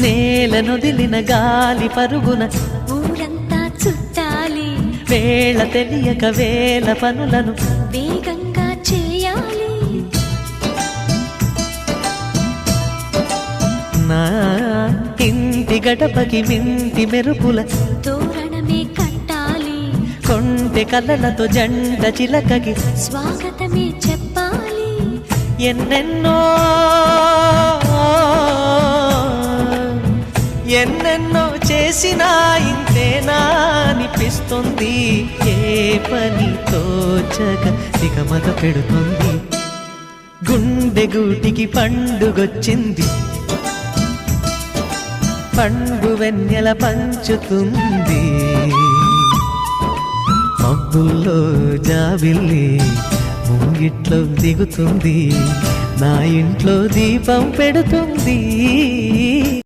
నేలనొదిలిన గాలి పరుగున ఊరంతా చుట్టాలి, వేళ తెలియక వేల పనులను వేగంగా చేయాలి. నా ఇంటి గడపకి మింటి మెరుపుల తోరణమే కట్టాలి, కొంటె కళ్ళలతో జంట చిలకకి స్వాగతమే చెప్పాలి. ఎన్నెన్నో ఎన్నెన్నో చేసినా ఇంతేనా అనిపిస్తుంది. ఏ పని తోచక దిగమగ పెడుతుంది. గుండె గూటికి పండుగొచ్చింది, పండు వెన్నెల పంచుతుంది. మబ్బుల్లో జాబిల్లి ముంగిట్లో దిగుతుంది, నా ఇంట్లో దీపం పెడుతుంది.